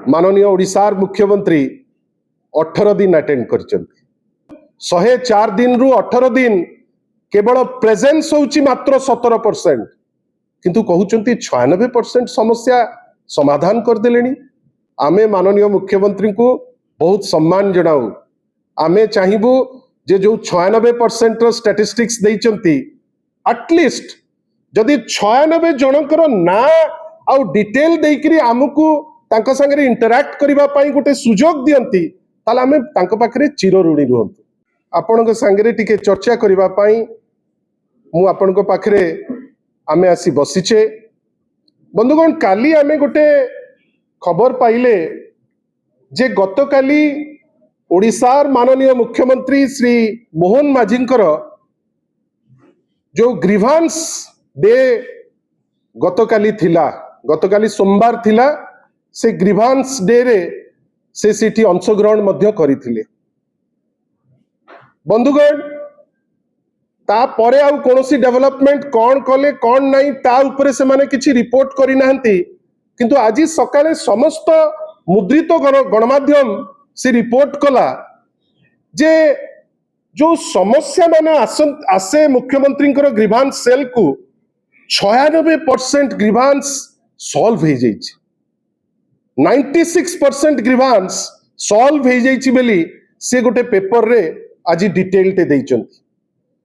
माननीय ओडिशार मुख्यमंत्री 18 दिन अटेंड कर 104 दिन रु 18 दिन केवल प्रेजेंस होची मात्र 17%, किंतु कहउचंती 96% समस्या समाधान कर देलेनी। आमे माननीय मुख्यमंत्री को बहुत सम्मान जनाऊ। आमे चाहिबू जे जो 96% रो स्टैटिस्टिक्स देइचंती एटलिस्ट जदि 96 जनकर ना आउ डिटेल देइकरी आमको तांको संगे इंटरैक्ट करिबा पई गोटे सुजोग दियंती ताले आमे तांको पाखरे चिर ऋणी रहंतु। आपनको संगे टिके चर्चा करिबा पई मु आपनको पाखरे आमे आसी बसिचे। बंधुगण, काली आमे गोटे खबर पाइले जे गतकाली ओडिशार माननीय मुख्यमंत्री श्री मोहन माझींकर जो ग्रीवांस डे गतकाली थिला, गतकाली सोमवार थिला, से ग्रीवांस डे रे से सिटी अंशग्रहण मध्य करिथिले। बंधुगण, ता परे आउ कोनोसी डेवलपमेंट कौन कले कौन नहीं ता उपरे से माने किछि रिपोर्ट करि नाहंती, किंतु आज सकाळे समस्त मुद्रित गणमाध्यम से रिपोर्ट कला जे जो समस्या माने आसे मुख्यमंत्री ग्रीवांस सेल को 96% ग्रीवांस सॉल्व हो जाइए, 96% ग्रीवांस सॉल्व हो जाइए बेली से गोटे पेपर रे आज डिटेल टे देइचंती।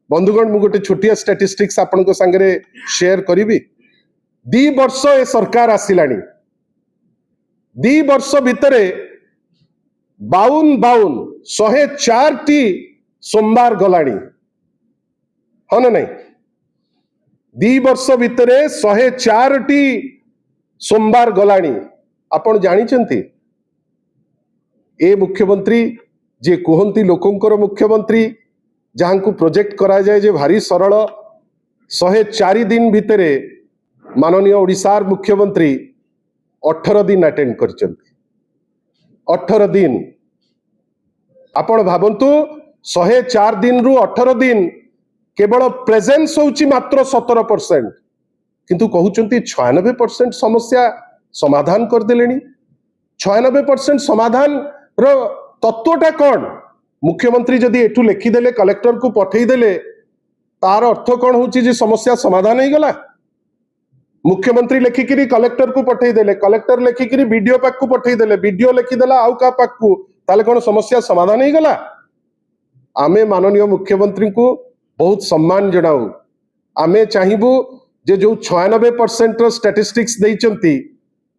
बंधुगण, मु गोटे छोटिया स्टैटिस्टिक्स आपन को संगे शेयर करिवि। 2 वर्ष ए सरकार आसिलानी, 2 वर्ष भितरे 52 104 टी सोमवार गलानी, हाँ ना नहीं? 2 वर्ष भितरे 104 टी सोमवार गलानी। आपण जानी चंती ए मुख्यमंत्री जे कहती लोकंकर मुख्यमंत्री जहां को प्रोजेक्ट करा जाए जे भारी सरल, 104 दिन भितरे माननीय ओडिशार मुख्यमंत्री 18 दिन अटेंड कर 18 दिन। आपण भावंतु 104 दिन रु 18 दिन केवल प्रेजेंस होची मात्र 17%, किंतु कहउचंती 96% समस्या समाधान कर देलेनी। 96% समाधान रो तत्वटा कौन? मुख्यमंत्री जदि एठू लिखिदेले कलेक्टर को पठेदेले तार अर्थ कौन होची जे समस्या समाधान हो गला? मुख्यमंत्री लिखिकी कलेक्टर को पठेदेले, कलेक्टर लिखिकी बीडीओ पाक को पठेदेले, बीडीओ लिखिदेला आउ का पाक को, ताले कौन समस्या समाधान हो गला? आमे माननीय मुख्यमंत्री को बहुत सम्मान जनाऊ। आमे चाहिबू जे जो 96% रो स्टैटिस्टिक्स देइचंती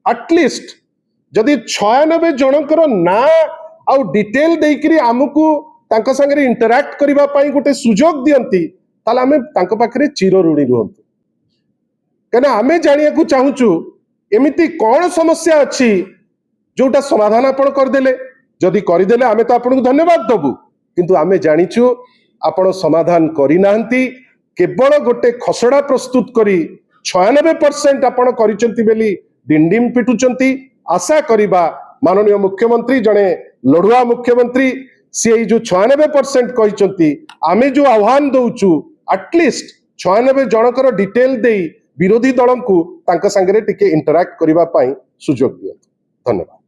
एटलिस्ट जदि 96 जनकर ना आउ डिटेल देइकरी आमको तांको संगे इंटरैक्ट करिबा पई गोटे सुजोग दियंती ताले आमे तांको पाखरे चिर ऋणी रहंतु। कने आमे जानिया को चाहूचु एमिति कौन समस्या अछि जोटा समाधान आपण कर देले। जदि करि देले आमे तो आपन को धन्यवाद दबु, किंतु आमे जानिछु आपण समाधान करि नाहंती। केवल गोटे खसड़ा प्रस्तुत करी 96% आपण करिसंती बेली डिंडिम पिटुचंती। आशा करिबा माननीय मुख्यमंत्री जने लड़ुआ मुख्यमंत्री से जो 96% कहिसंती, आमे जो आह्वान दउचु एटलिस्ट 96 जनकर डिटेल देई विरोधी दल को तांका संगे टिके इंटरैक्ट करिबा पई सुजोग दियंतु। धन्यवाद।